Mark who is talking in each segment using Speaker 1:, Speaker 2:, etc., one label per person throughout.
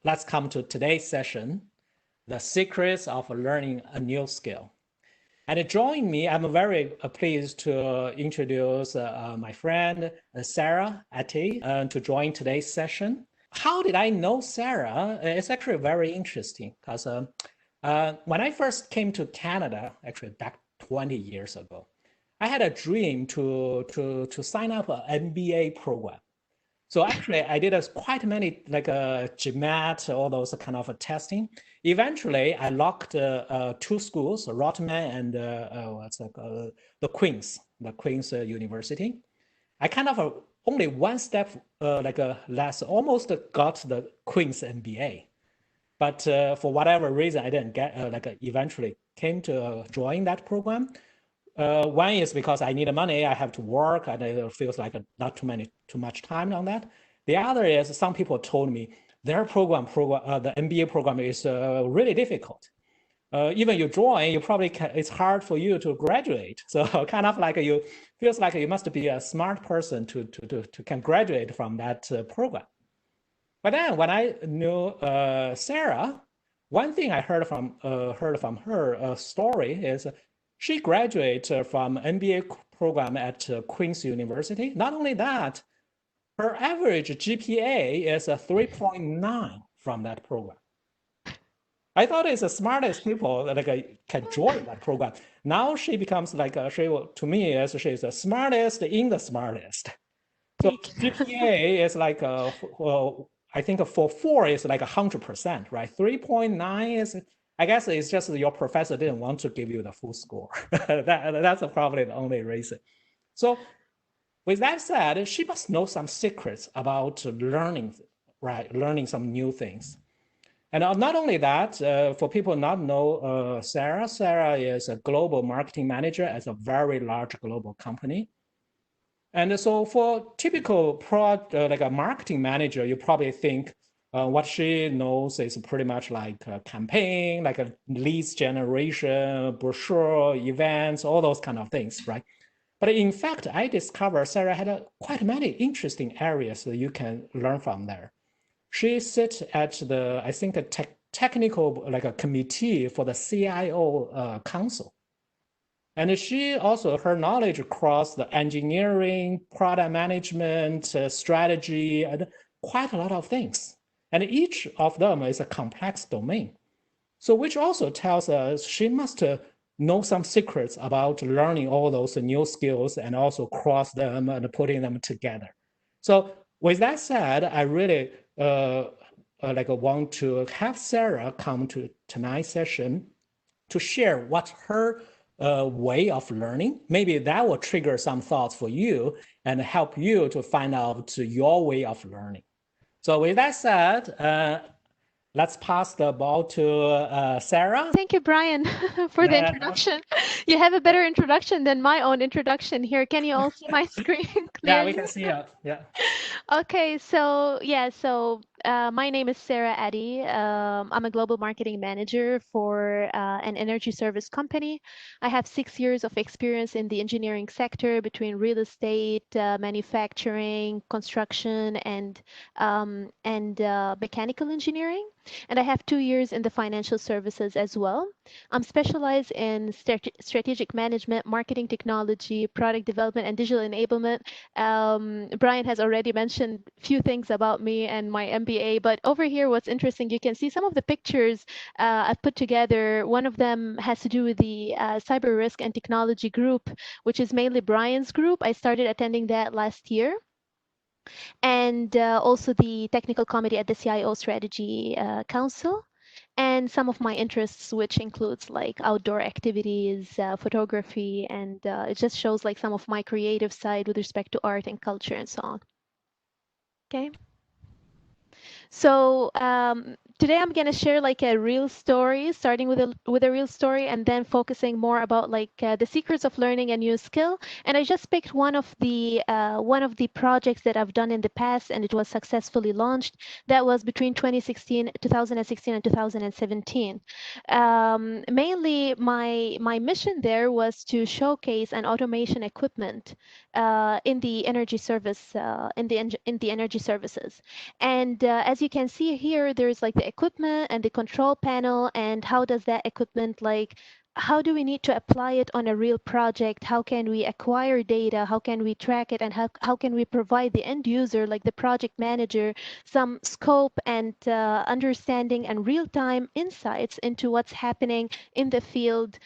Speaker 1: let's come to today's session, the secrets of learning a new skill. And joining me, I'm very pleased to introduce my friend Sara Atie to join today's session. How did I know Sara? It's actually very interesting because when I first came to Canada, actually back 20 years ago, I had a dream to sign up an MBA program. So actually, I did quite many like GMAT, all those kind of testing. Eventually, I locked two schools, Rotman and the Queen's University. I kind of only one step less, almost got the Queen's MBA. But for whatever reason, I didn't get eventually came to join that program. One is because I need money, I have to work, and it feels like not too much time on that. The other is some people told me their the MBA program is really difficult. Even you join, you probably it's hard for you to graduate. So kind of like you feels like you must be a smart person to can graduate from that program. But then when I knew Sara, one thing I heard from her story is she graduated from MBA program at Queen's University. Not only that, her average GPA is a 3.9 from that program. I thought it's the smartest people that can join that program. Now she becomes like to me as she's the smartest in the smartest. So GPA is like I think for 4 is like 100%, right? 3.9 is, I guess it's just your professor didn't want to give you the full score. That's probably the only reason. So with that said, she must know some secrets about learning, right? Learning some new things. And not only that, for people not know Sara is a global marketing manager at a very large global company. And so for typical like a marketing manager, you probably think what she knows is pretty much like a campaign, like a leads generation, brochure, events, all those kind of things, right? But in fact, I discovered Sara had quite many interesting areas that you can learn from there. She sits at the, I think, a technical, like a committee for the CIO council. And she also, her knowledge across the engineering, product management, strategy, and quite a lot of things. And each of them is a complex domain. So which also tells us she must know some secrets about learning all those new skills and also cross them and putting them together. So with that said, I really want to have Sara come to tonight's session to share what her way of learning. Maybe that will trigger some thoughts for you and help you to find out your way of learning. So with that said, let's pass the ball to Sara.
Speaker 2: Thank you, Bryan, for the introduction. You have a better introduction than my own introduction here. Can you all see my screen clearly?
Speaker 1: Yeah, we can see it. Yeah.
Speaker 2: Okay, so my name is Sara Atie. I'm a global marketing manager for an energy service company. I have 6 years of experience in the engineering sector between real estate, manufacturing, construction, and mechanical engineering. And I have 2 years in the financial services as well. I'm specialized in strategic management, marketing technology, product development, and digital enablement. Bryan has already mentioned a few things about me and my MBA, but over here, what's interesting, you can see some of the pictures I've put together. One of them has to do with the cyber risk and technology group, which is mainly Bryan's group. I started attending that last year. And also the technical committee at the CIO Strategy Council, and some of my interests, which includes like outdoor activities, photography, and it just shows like some of my creative side with respect to art and culture and so on. Okay. So today I'm gonna share like a real story, starting with a real story, and then focusing more about like the secrets of learning a new skill. And I just picked one of the projects that I've done in the past, and it was successfully launched. That was between 2016 and 2017. Mainly, my mission there was to showcase an automation equipment in the energy service in the energy services. And as as you can see here, there's like the equipment and the control panel, and how does that equipment, like, how do we need to apply it on a real project? How can we acquire data? How can we track it? And how can we provide the end user, like the project manager, some scope and understanding and real-time insights into what's happening in the field,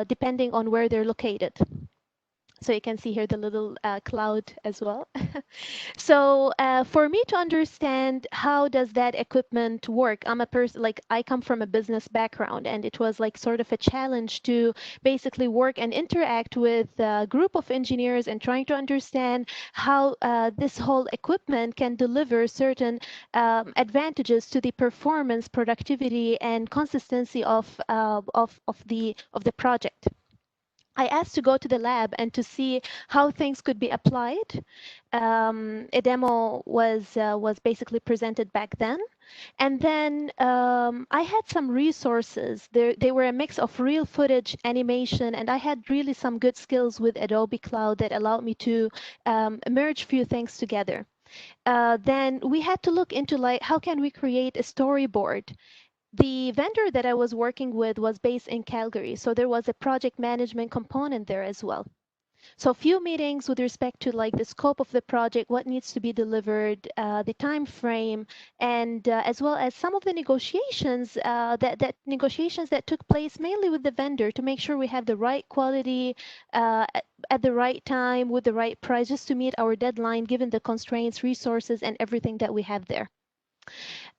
Speaker 2: depending on where they're located. So you can see here the little cloud as well. So for me to understand how does that equipment work, I'm a person, like I come from a business background, and it was like sort of a challenge to basically work and interact with a group of engineers and trying to understand how this whole equipment can deliver certain advantages to the performance, productivity, and consistency of the project. I asked to go to the lab and to see how things could be applied. A demo was basically presented back then, and then I had some resources. They were a mix of real footage, animation, and I had really some good skills with Adobe Cloud that allowed me to merge few things together. Then we had to look into like how can we create a storyboard. The vendor that I was working with was based in Calgary, so there was a project management component there as well. So a few meetings with respect to like the scope of the project, what needs to be delivered, the time frame, and as well as some of the negotiations that negotiations that took place mainly with the vendor to make sure we have the right quality at the right time with the right price, just to meet our deadline given the constraints, resources, and everything that we have there.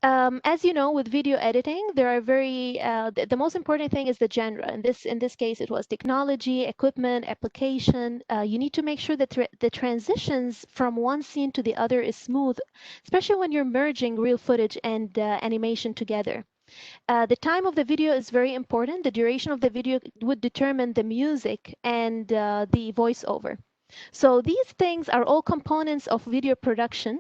Speaker 2: As you know, with video editing, there are the most important thing is the genre. In this case, it was technology, equipment, application. You need to make sure that the transitions from one scene to the other is smooth, especially when you're merging real footage and animation together. The time of the video is very important. The duration of the video would determine the music and the voiceover. So these things are all components of video production.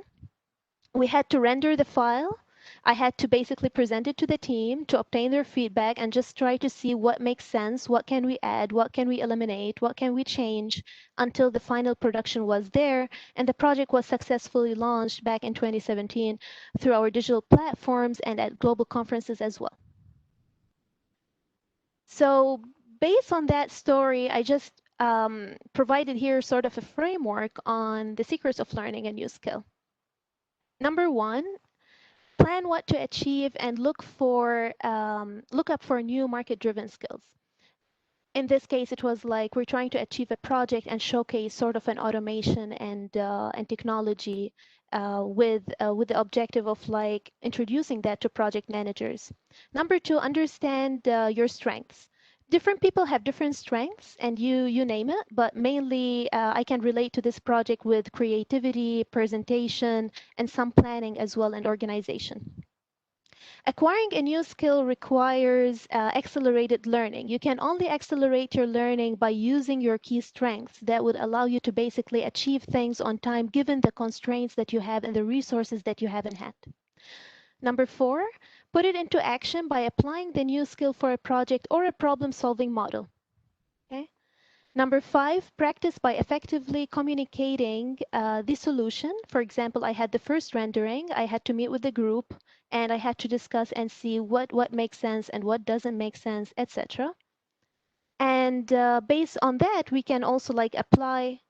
Speaker 2: We had to render the file. I had to basically present it to the team to obtain their feedback and just try to see what makes sense, what can we add, what can we eliminate, what can we change until the final production was there. And the project was successfully launched back in 2017 through our digital platforms and at global conferences as well. So based on that story, I just provided here sort of a framework on the secrets of learning a new skill. Number one, plan what to achieve and look up for new market-driven skills. In this case, it was like we're trying to achieve a project and showcase sort of an automation and technology with the objective of like introducing that to project managers. Number two, understand your strengths. Different people have different strengths, and you name it, but mainly I can relate to this project with creativity, presentation, and some planning as well, and organization. Acquiring a new skill requires accelerated learning. You can only accelerate your learning by using your key strengths that would allow you to basically achieve things on time given the constraints that you have and the resources that you haven't had. Number four, put it into action by applying the new skill for a project or a problem-solving model. Okay? Number five, practice by effectively communicating the solution. For example, I had the first rendering, I had to meet with the group, and I had to discuss and see what makes sense and what doesn't make sense, etc. And based on that, we can also like apply,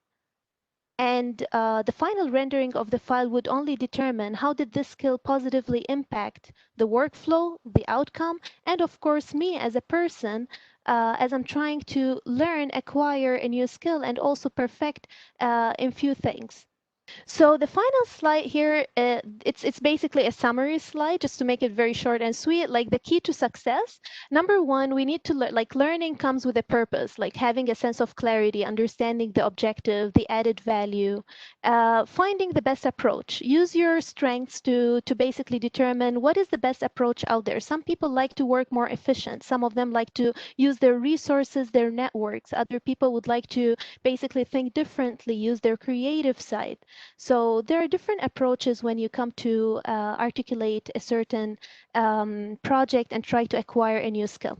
Speaker 2: and the final rendering of the file would only determine how did this skill positively impact the workflow, the outcome, and of course me as a person, as I'm trying to learn, acquire a new skill, and also perfect in few things. So the final slide here, it's basically a summary slide just to make it very short and sweet. Like the key to success, number one, we need to learn. Like learning comes with a purpose, like having a sense of clarity, understanding the objective, the added value, finding the best approach. Use your strengths to basically determine what is the best approach out there. Some people like to work more efficient. Some of them like to use their resources, their networks. Other people would like to basically think differently, use their creative side. So there are different approaches when you come to articulate a certain project and try to acquire a new skill.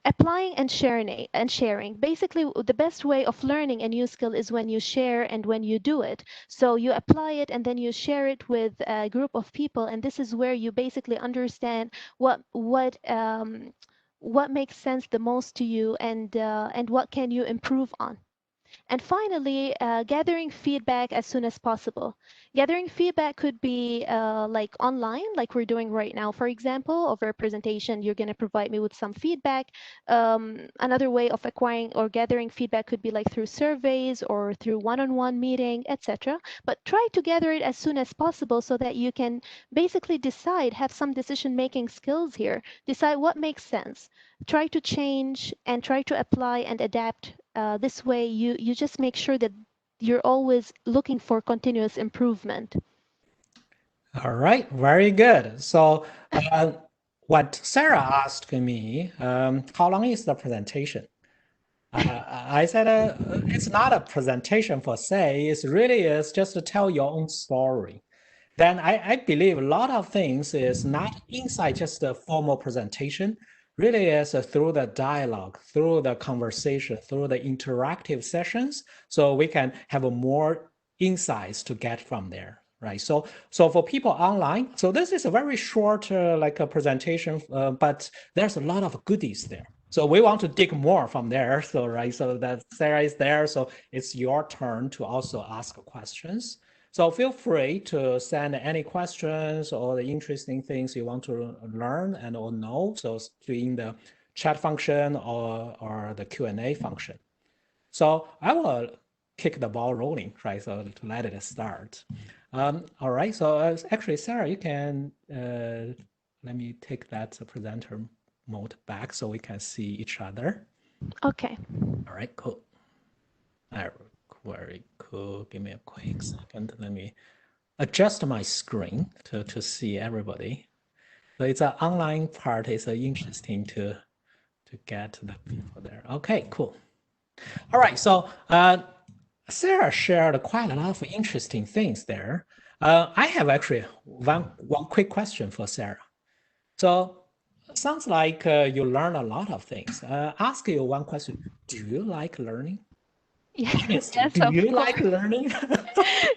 Speaker 2: Applying and sharing. Basically, the best way of learning a new skill is when you share and when you do it. So you apply it and then you share it with a group of people, and this is where you basically understand what makes sense the most to you, and what can you improve on. And finally, gathering feedback as soon as possible. Gathering feedback could be like online, like we're doing right now, for example, over a presentation, you're going to provide me with some feedback. Another way of acquiring or gathering feedback could be like through surveys or through one-on-one meeting, etc. But try to gather it as soon as possible so that you can basically decide, have some decision-making skills here, decide what makes sense, try to change and try to apply and adapt. This way, you just make sure that you're always looking for continuous improvement.
Speaker 1: All right, very good. So, what Sarah asked me, how long is the presentation? I said it's not a presentation per se. It's really is just to tell your own story. Then I believe a lot of things is not inside just a formal presentation, really is through the dialogue, through the conversation, through the interactive sessions, so we can have a more insights to get from there, right? So for people online, so this is a very short like a presentation, but there's a lot of goodies there. So we want to dig more from there. So right, so that Sarah is there. So it's your turn to also ask questions. So feel free to send any questions or the interesting things you want to learn and or know. So in the chat function or the Q&A function. So I will kick the ball rolling, right? So to let it start. All right. So actually, Sarah, you can let me take that presenter mode back so we can see each other.
Speaker 2: Okay.
Speaker 1: All right. Cool. Very cool. Give me a quick second. Let me adjust my screen to see everybody. So it's an online part. It's interesting to get the people there. Okay, cool. All right. So Sarah shared quite a lot of interesting things there. I have actually one quick question for Sarah. So sounds like you learn a lot of things. Ask you one question. Do you like learning? Honestly,
Speaker 2: Yes,
Speaker 1: do
Speaker 2: of
Speaker 1: you like
Speaker 2: course.
Speaker 1: learning?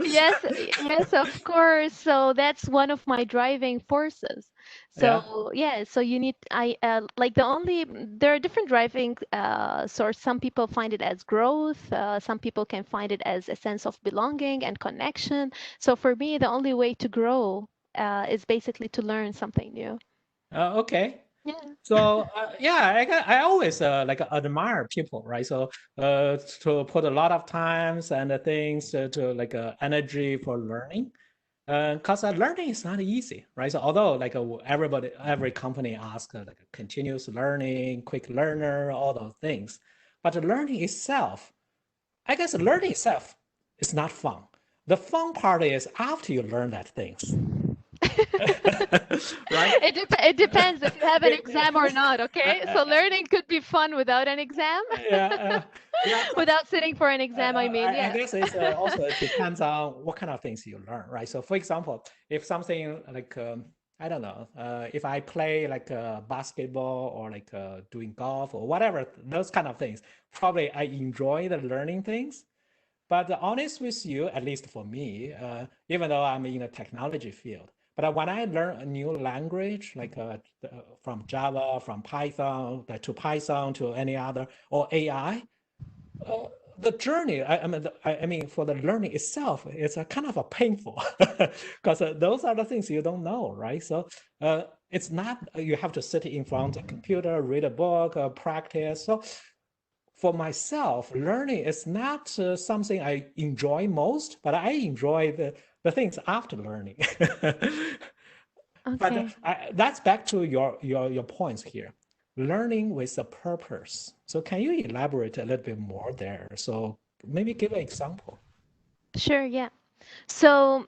Speaker 2: Yes, of course. So that's one of my driving forces.
Speaker 1: Yeah.
Speaker 2: So yeah, so you need I like there are different driving source. Some people find it as growth. Some people can find it as a sense of belonging and connection. So for me, the only way to grow is basically to learn something new.
Speaker 1: Okay.
Speaker 2: Yeah.
Speaker 1: So yeah, I always like admire people, right? So to put a lot of times and things to like energy for learning, because learning is not easy, right? So although like everybody, every company asks like continuous learning, quick learner, all those things, but learning itself, I guess learning itself is not fun. The fun part is after you learn that things, right?
Speaker 2: It depends if you have an exam or not, okay? So learning could be fun without an exam.
Speaker 1: Yeah, yeah. So
Speaker 2: Without sitting for an exam, I mean,
Speaker 1: I
Speaker 2: yeah.
Speaker 1: guess it's also it depends on what kind of things you learn, right? So, for example, if something like I don't know, if I play like basketball or like doing golf or whatever, those kind of things, probably I enjoy the learning things. But honest with you, at least for me, even though I'm in the technology field, but when I learn a new language, like from Java, from Python to any other, or AI, uh, the journey, I mean, for the learning itself, it's a kind of a painful because those are the things you don't know, right? So it's not you have to sit in front of a computer, read a book, practice. So for myself, learning is not something I enjoy most, but I enjoy the things after learning. But
Speaker 2: Okay.
Speaker 1: that's back to your points here. Learning with a purpose. So can you elaborate a little bit more there? So maybe give an example.
Speaker 2: Sure, yeah. So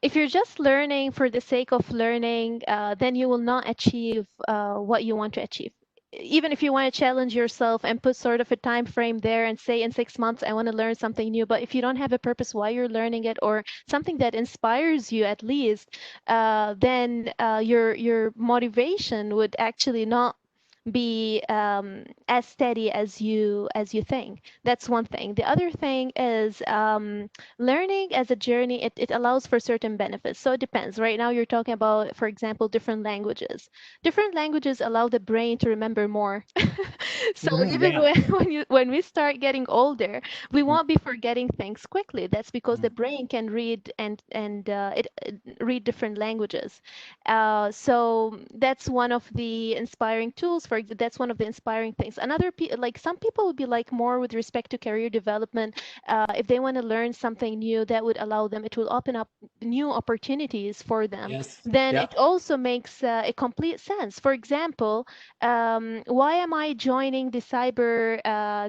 Speaker 2: if you're just learning for the sake of learning, then you will not achieve what you want to achieve. Even if you want to challenge yourself and put sort of a time frame there and say in 6 months, I want to learn something new, but if you don't have a purpose why you're learning it or something that inspires you at least, then your motivation would actually not be as steady as you think. That's one thing. The other thing is learning as a journey. It allows for certain benefits. So it depends. Right now, you're talking about, for example, different languages. Different languages allow the brain to remember more. So even
Speaker 1: Yeah.
Speaker 2: when we start getting older, we won't be forgetting things quickly. That's because the brain can read and read different languages. So that's one of the inspiring tools. That's one of the inspiring things. Like some people would be like more with respect to career development. If they want to learn something new, that would allow them. It will open up new opportunities for them.
Speaker 1: Yes.
Speaker 2: Then
Speaker 1: Yeah.
Speaker 2: it also makes a complete sense. For example, why am I joining the cyber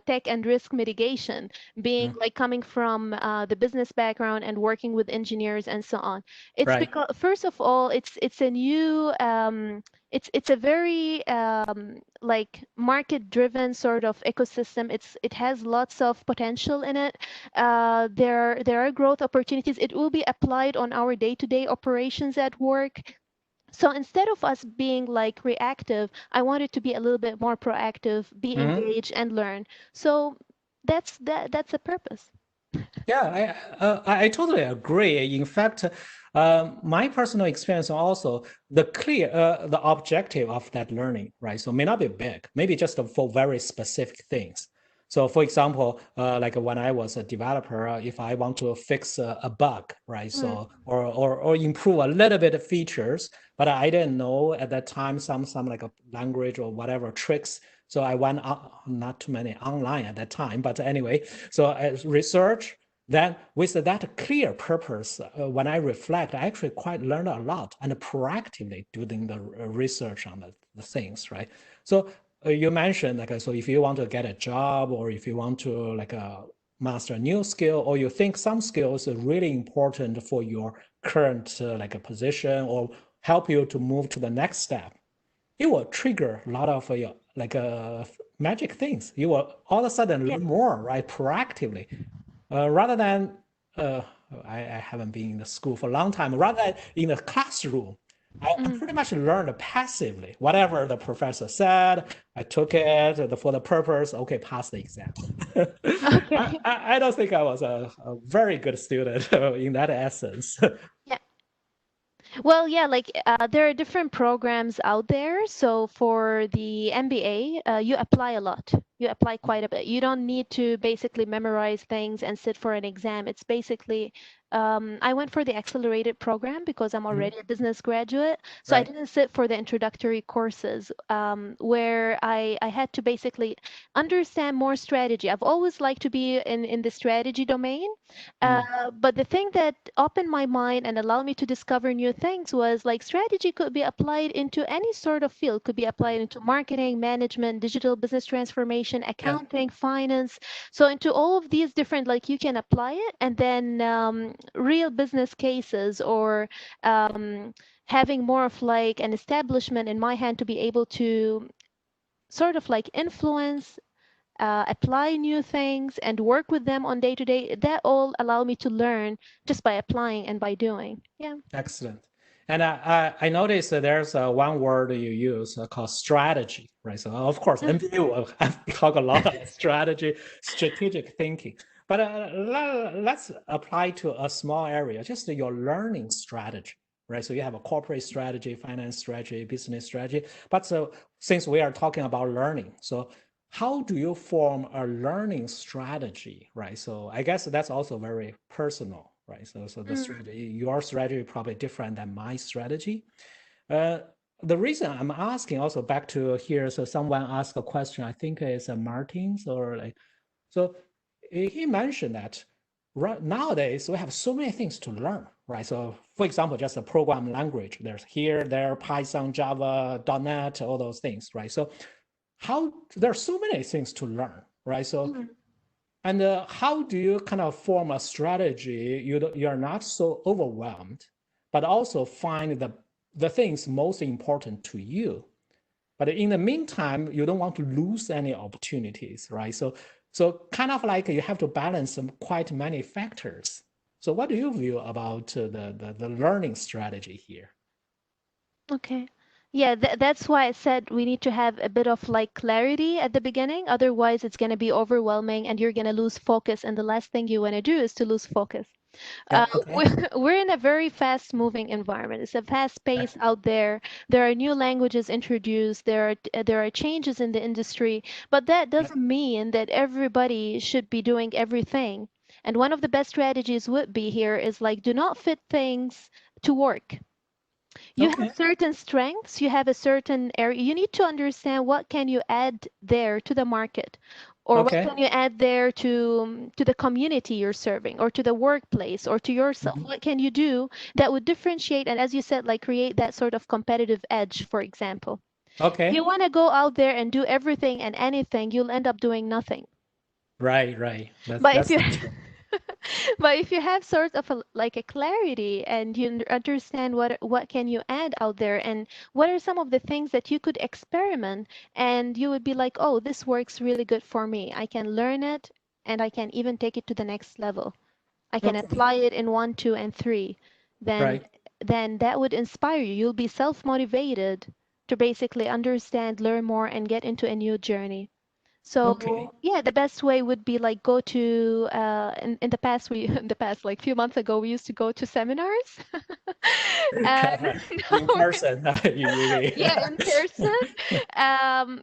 Speaker 2: tech and risk mitigation, being
Speaker 1: Mm.
Speaker 2: like coming from the business background and working with engineers and so on? It's
Speaker 1: Right.
Speaker 2: because first of all, it's a new it's a very like market-driven sort of ecosystem. It has lots of potential in it. There are growth opportunities. It will be applied on our day-to-day operations at work. So instead of us being like reactive, I wanted to be a little bit more proactive, be
Speaker 1: Mhm.
Speaker 2: engaged and learn. So that's a purpose.
Speaker 1: Yeah, I totally agree. In fact, my personal experience also the objective of that learning, right? So may not be big, maybe just for very specific things. So, for example, like when I was a developer, if I want to fix a bug, right?
Speaker 2: Mm,
Speaker 1: So or improve a little bit of features, but I didn't know at that time some like a language or whatever tricks. So I went not too many online at that time, but anyway, so as research. Then with that clear purpose, when I reflect, I actually quite learned a lot and proactively doing the research on the things, right? So you mentioned like, so if you want to get a job or if you want to like master a new skill or you think some skills are really important for your current like a position or help you to move to the next step, it will trigger a lot of your like magic things. You will all of a sudden
Speaker 2: yeah.
Speaker 1: learn more, right? Proactively rather than uh, I haven't been in the school for a long time. Rather than in the classroom, I
Speaker 2: Mm,
Speaker 1: pretty much learned passively. Whatever the professor said, I took it for the purpose. Okay, pass the exam.
Speaker 2: okay.
Speaker 1: I don't think I was a very good student in that essence.
Speaker 2: Yeah. Well, yeah, like there are different programs out there. So for the MBA, you apply a lot. You apply quite a bit. You don't need to basically memorize things and sit for an exam. It's basically, I went for the accelerated program because I'm
Speaker 1: Mhm.
Speaker 2: already a business graduate. So I
Speaker 1: Right.
Speaker 2: didn't sit for the introductory courses where I had to basically understand more strategy. I've always liked to be in the strategy domain.
Speaker 1: Mm.
Speaker 2: But the thing that opened my mind and allowed me to discover new things was like strategy could be applied into any sort of field, could be applied
Speaker 1: Right.
Speaker 2: into marketing, management, digital business transformation,
Speaker 1: Yeah.
Speaker 2: accounting, finance. So into all of these different, like you can apply it and then real business cases or having more of like an establishment in my hand to be able to sort of like influence apply new things and work with them on day to day. That all allow me to learn just by applying and by doing. Yeah.
Speaker 1: Excellent. And I noticed that there's one word you use called strategy, right? So of course,
Speaker 2: Mm,
Speaker 1: MBA will have talk a lot about strategy, strategic thinking. But let's apply to a small area, just your learning strategy, right? So you have a corporate strategy, finance strategy, business strategy. But so since we are talking about learning, so how do you form a learning strategy, right? So I guess that's also very personal, right? So the
Speaker 2: mm,
Speaker 1: strategy, your strategy probably different than my strategy. Uh, the reason I'm asking also back to here, so someone asked a question, I think it's Martin's or like, so he mentioned that right nowadays we have so many things to learn, right? So for example, just a program language, there's here, there, Python, Java, .NET, all those things, right? So how there are so many things to learn, right? So
Speaker 2: mm.
Speaker 1: and how do you kind of form a strategy you're not so overwhelmed, but also find the things most important to you. But in the meantime, you don't want to lose any opportunities, right? So kind of like you have to balance some quite many factors. So what do you view about the learning strategy here?
Speaker 2: Okay. Yeah, that's why I said we need to have a bit of like clarity at the beginning. Otherwise, it's going to be overwhelming and you're going to lose focus. And the last thing you want to do is to lose focus.
Speaker 1: Yeah. Okay.
Speaker 2: We're in a very fast-moving environment. It's a fast
Speaker 1: Yeah.
Speaker 2: pace out there. There are new languages introduced. There are changes in the industry, but that
Speaker 1: Yeah.
Speaker 2: doesn't mean that everybody should be doing everything. And one of the best strategies would be here is like do not fit things to work. You have
Speaker 1: Okay.
Speaker 2: certain strengths, you have a certain area. You need to understand what can you add there to the market, or what
Speaker 1: Okay.
Speaker 2: can you add there to the community you're serving, or to the workplace, or to yourself.
Speaker 1: Mhm.
Speaker 2: What can you do that would differentiate and, as you said, like create that sort of competitive edge, for example. If you
Speaker 1: Okay.
Speaker 2: want to go out there and do everything and anything, you'll end up doing nothing.
Speaker 1: Right. Right.
Speaker 2: But if
Speaker 1: That's
Speaker 2: you
Speaker 1: the truth.
Speaker 2: but if you have sort of like a clarity and you understand what can you add out there and what are some of the things that you could experiment, and you would be like, oh, this works really good for me. I can learn it and I can even take it to the next level. I can
Speaker 1: Okay.
Speaker 2: apply it in one, two, and three. Then
Speaker 1: Right.
Speaker 2: then that would inspire you. You'll be self-motivated to basically understand, learn more, and get into a new journey.
Speaker 1: Okay.
Speaker 2: So yeah, the best way would be like go to in the past we in the past like few months ago we used to go to seminars. And
Speaker 1: In
Speaker 2: now
Speaker 1: person, you
Speaker 2: yeah, in person.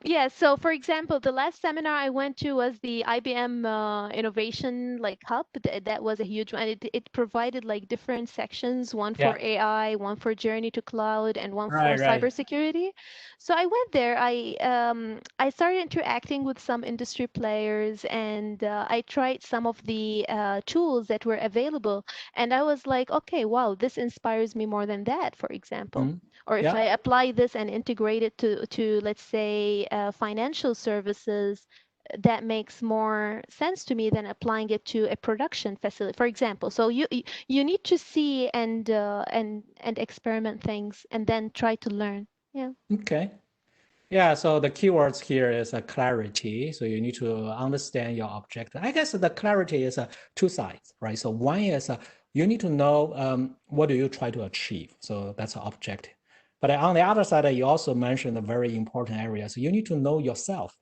Speaker 2: Yeah, so for example, the last seminar I went to was the IBM Innovation like Hub. That was a huge one. It provided like different sections, one
Speaker 1: Yeah.
Speaker 2: for AI, one for Journey to Cloud, and one for
Speaker 1: Right. Right.
Speaker 2: cybersecurity. So I went there. I started interacting with some industry players, and I tried some of the tools that were available, and I was like, okay, wow, this inspires me more than that, for example.
Speaker 1: Mm.
Speaker 2: Or if
Speaker 1: Yeah.
Speaker 2: I apply this and integrate it to let's say financial services, that makes more sense to me than applying it to a production facility, for example. So you need to see and experiment things and then try to learn. Yeah.
Speaker 1: Okay. Yeah, so the keywords here is a clarity. So you need to understand your objective. I guess the clarity is two sides, right? So one is you need to know what do you try to achieve. So that's an objective. But on the other side, you also mentioned a very important area. So you need to know yourself.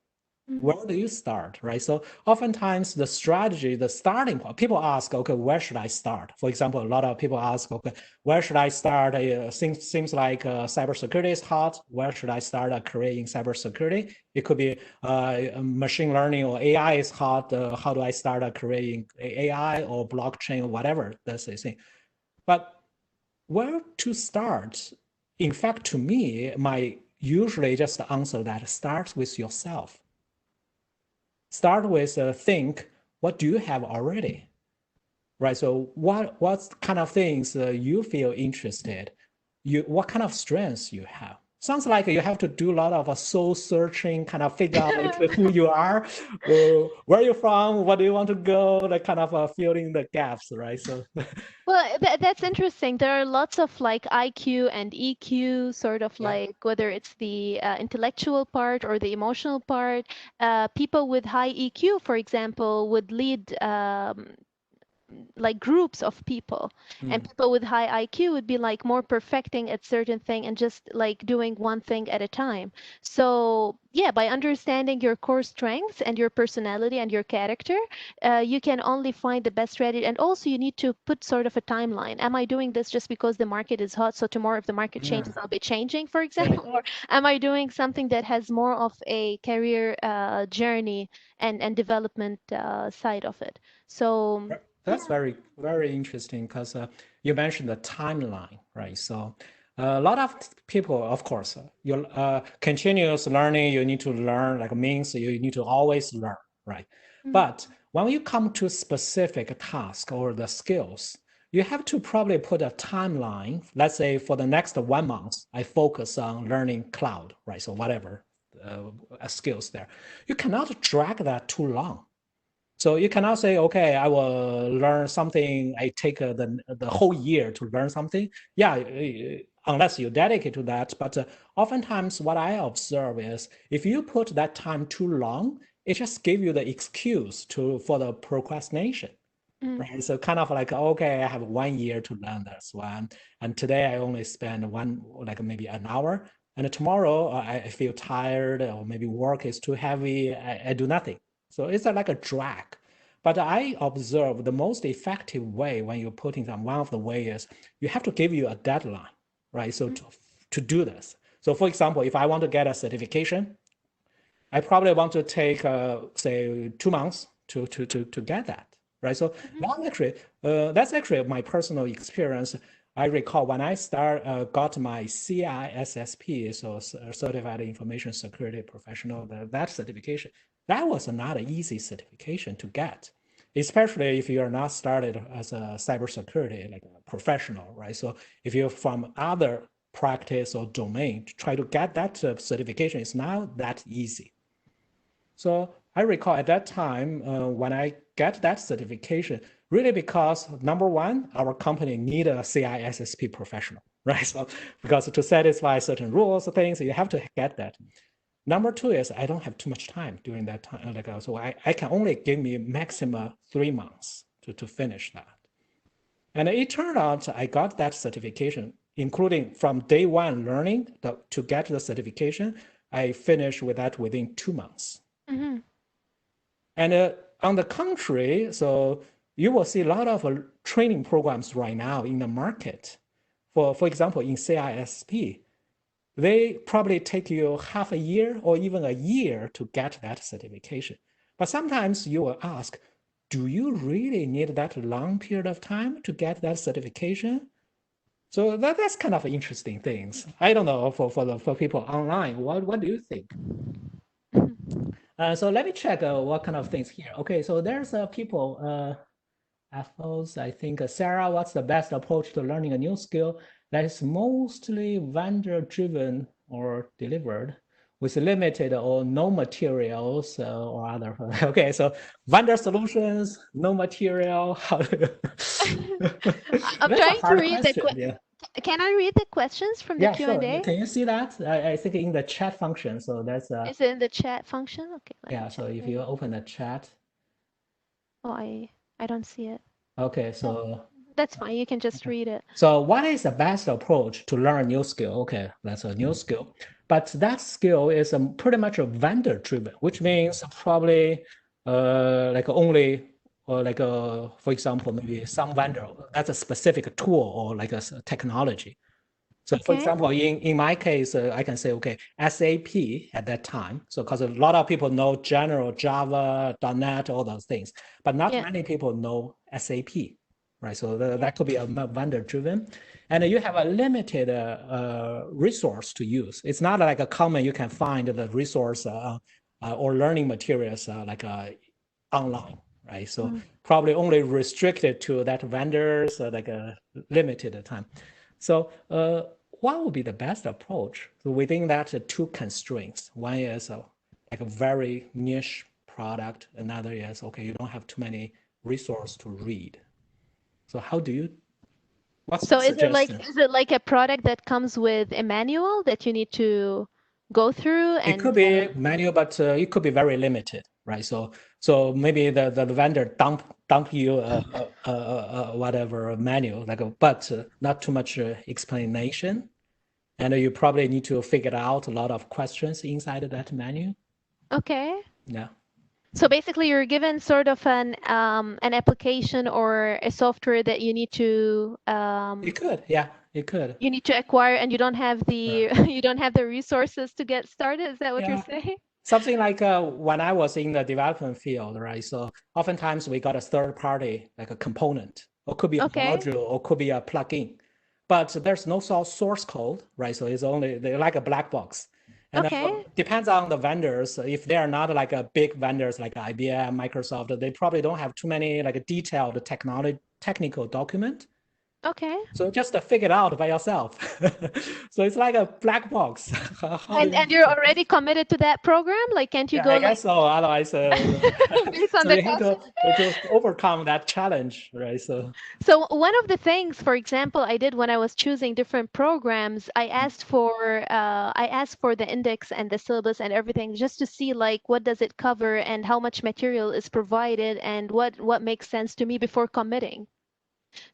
Speaker 2: Mhm.
Speaker 1: Where do you start, right? So oftentimes the strategy, the starting point, people ask, okay, where should I start? For example, a lot of people ask, okay, where should I start? Seems like cybersecurity is hot. Where should I start a career in cybersecurity? It could be machine learning or AI is hot. How do I start a career in AI or blockchain or whatever? That's the thing. But where to start? In fact, to me, my usually just answer that starts with yourself. Start with think, what do you have already, right? So what kind of things you feel interested, what kind of strengths you have. Sounds like you have to do a lot of soul searching, kind of figure out who you are, where you're from, what do you want to go, like kind of filling the gaps, right? So
Speaker 2: Well, that's interesting. There are lots of like IQ and EQ, sort of
Speaker 1: yeah.
Speaker 2: like whether it's the intellectual part or the emotional part. People with high EQ, for example, would lead like groups of people, and
Speaker 1: Mm.
Speaker 2: people with high IQ would be like more perfecting at certain thing and just like doing one thing at a time. So yeah, by understanding your core strengths and your personality and your character, you can only find the best strategy. And also you need to put sort of a timeline. Am I doing this just because the market is hot, so tomorrow if the market
Speaker 1: Yeah.
Speaker 2: changes I'll be changing, for
Speaker 1: Right.
Speaker 2: example? Or am I doing something that has more of a career journey and development side of it? So
Speaker 1: That's
Speaker 2: yeah.
Speaker 1: very, very interesting because you mentioned the timeline, right? So a lot of people, of course, you continuous learning, you need to learn, like means you need to always learn, right?
Speaker 2: Mm,
Speaker 1: But when you come to specific task or the skills, you have to probably put a timeline. Let's say for the next 1 month, I focus on learning cloud, right? So whatever skills there, you cannot drag that too long. So you cannot say, okay, I will learn something. I take the whole year to learn something. Yeah, unless you dedicate to that. But oftentimes, what I observe is if you put that time too long, it just give you the excuse to for the procrastination,
Speaker 2: mm,
Speaker 1: right? So kind of like, okay, I have 1 year to learn this one, and today I only spend one, like maybe an hour. and tomorrow I feel tired or maybe work is too heavy, I do nothing. So it's like a drag. But I observe the most effective way when you're putting them, one of the way is you have to give you a deadline, right? So to do this. So for example, if I want to get a certification, I probably want to take, say, 2 months to get that, right? So that's actually my personal experience. I recall when I got my CISSP, so Certified Information Security Professional, that certification, that was not an easy certification to get, especially if you're not started as a cybersecurity like a professional, right? So if you're from other practice or domain, to try to get that certification is not that easy. So I recall at that time when I get that certification, really because number one, our company need a CISSP professional, right? So because to satisfy certain rules, things, you have to get that. Number two is I don't have too much time during that time. So I can only give me maximum 3 months to finish that. And it turned out I got that certification, including from day one learning to get the certification, I finished with that within 2 months.
Speaker 2: Mm-hmm.
Speaker 1: And on the contrary, so you will see a lot of training programs right now in the market. For example, in CISP, they probably take you half a year or even a year to get that certification. But sometimes you will ask, do you really need that long period of time to get that certification? So that's kind of interesting things. I don't know for people online, what do you think? So let me check what kind of things here. Okay, so there's people, FOs, I think, Sarah, what's the best approach to learning a new skill that is mostly vendor-driven or delivered with limited or no materials or other? Okay, so vendor solutions, no material. How do
Speaker 2: I'm
Speaker 1: That's a
Speaker 2: trying to
Speaker 1: hard
Speaker 2: read
Speaker 1: question. Yeah.
Speaker 2: Can I read the questions from the
Speaker 1: Yeah, sure.
Speaker 2: Q&A?
Speaker 1: Can you see that? I think in the chat function. So that's
Speaker 2: Is it in the chat function? Okay, let me
Speaker 1: yeah. So
Speaker 2: check
Speaker 1: if
Speaker 2: it.
Speaker 1: you open the chat,
Speaker 2: Oh, I don't see it.
Speaker 1: okay. So
Speaker 2: That's fine. You can just read it.
Speaker 1: so what is the best approach to learn a new skill? Okay, that's a new skill, but that skill is pretty much a vendor driven, which means probably like only like for example, maybe some vendor that's a specific tool or like a technology. So for
Speaker 2: Okay.
Speaker 1: example, in my case, I can say, okay, SAP at that time. So because a lot of people know general Java, .NET, all those things, but not
Speaker 2: Yeah.
Speaker 1: many people know SAP, right? So that could be a vendor driven. And you have a limited resource to use. It's not like a common, you can find the resource or learning materials like online, right? So probably only restricted to that vendors like a limited time. So what would be the best approach? So within that, two constraints. One is like a very niche product. Another is, okay, you don't have too many resources to read. So how do you, what's
Speaker 2: So
Speaker 1: the suggestion?
Speaker 2: is it like a product that comes with a manual that you need to go through
Speaker 1: It could
Speaker 2: and
Speaker 1: be manual, but it could be very limited, right? So maybe the vendor dump you whatever manual, like but not too much explanation. And you probably need to figure out a lot of questions inside of that menu.
Speaker 2: okay.
Speaker 1: Yeah.
Speaker 2: So basically you're given sort of an application or a software that you need to
Speaker 1: It could. Yeah, it could.
Speaker 2: acquire and you don't have the
Speaker 1: Right.
Speaker 2: you don't have the resources to get started. Is that what you're
Speaker 1: Yeah.
Speaker 2: saying?
Speaker 1: Something like when I was in the development field, right? So oftentimes we got a third party, like a component, or could be a
Speaker 2: Okay.
Speaker 1: module, or could be a plugin. But there's no source code, right? So it's only they're like a black box. And
Speaker 2: Okay.
Speaker 1: depends on the vendors. If they are not like a big vendors like IBM, Microsoft, they probably don't have too many like a detailed technical document.
Speaker 2: Okay.
Speaker 1: So just figure it out by yourself. So it's like a black box. How do
Speaker 2: And
Speaker 1: you?
Speaker 2: you're already committed to that program? Like can't you
Speaker 1: Yeah,
Speaker 2: go
Speaker 1: I
Speaker 2: like
Speaker 1: guess so. Otherwise,
Speaker 2: based on
Speaker 1: so
Speaker 2: the
Speaker 1: you have
Speaker 2: cost?
Speaker 1: to overcome that challenge, right? So
Speaker 2: So one of the things, for example, I did when I was choosing different programs, I asked for the index and the syllabus and everything just to see like what does it cover and how much material is provided and what makes sense to me before committing.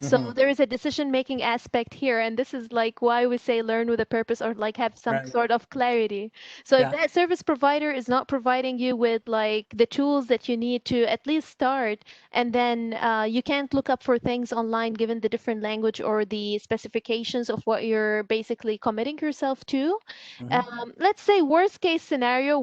Speaker 2: So there is a decision-making aspect here, and this is like why we say learn with a purpose or like have some
Speaker 1: Right.
Speaker 2: sort of clarity. So if
Speaker 1: Yeah.
Speaker 2: that service provider is not providing you with like the tools that you need to at least start, and then you can't look up for things online given the different language or the specifications of what you're basically committing yourself to. Let's say worst case scenario,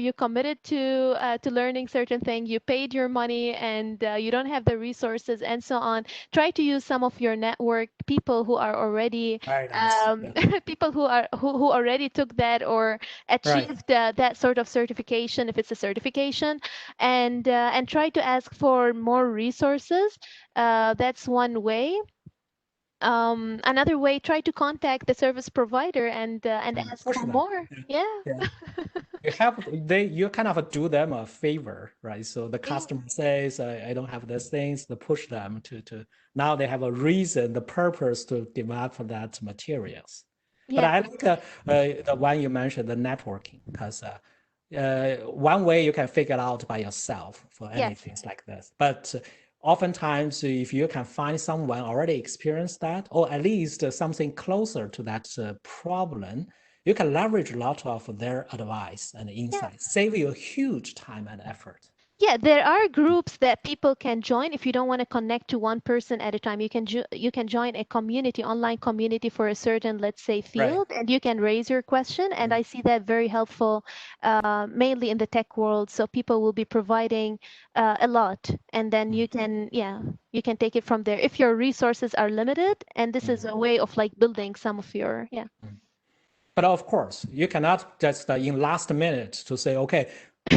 Speaker 2: you committed to learning certain thing, you paid your money, and you don't have the resources and so on. Try to use some of your network people who are already
Speaker 1: Very nice. Yeah.
Speaker 2: people who already took that or
Speaker 1: Right.
Speaker 2: achieved that sort of certification if it's a certification, and try to ask for more resources. That's one way. Another way, try to contact the service provider and ask
Speaker 1: Push
Speaker 2: for
Speaker 1: them.
Speaker 2: more.
Speaker 1: Yeah.
Speaker 2: Yeah.
Speaker 1: Yeah. You kind of do them a favor, right? So the
Speaker 2: Yeah.
Speaker 1: customer says, I don't have these things, to push them to now they have a reason, the purpose to develop that materials. But
Speaker 2: Yeah.
Speaker 1: I like the one you mentioned, the networking, because one way you can figure it out by yourself for
Speaker 2: Yes.
Speaker 1: anything like this. But oftentimes, if you can find someone already experienced that, or at least something closer to that problem, you can leverage a lot of their advice and
Speaker 2: Yeah.
Speaker 1: insights, save you a huge time and effort.
Speaker 2: Yeah, there are groups that people can join if you don't want to connect to one person at a time. You can join a community, online community for a certain, let's say,
Speaker 1: Right.
Speaker 2: field, and you can raise your question. And I see that very helpful, mainly in the tech world. So people will be providing a lot, and then you can, yeah, you can take it from there if your resources are limited. And this is a way of like building some of your, yeah.
Speaker 1: But of course, you cannot just in last minute to say, okay,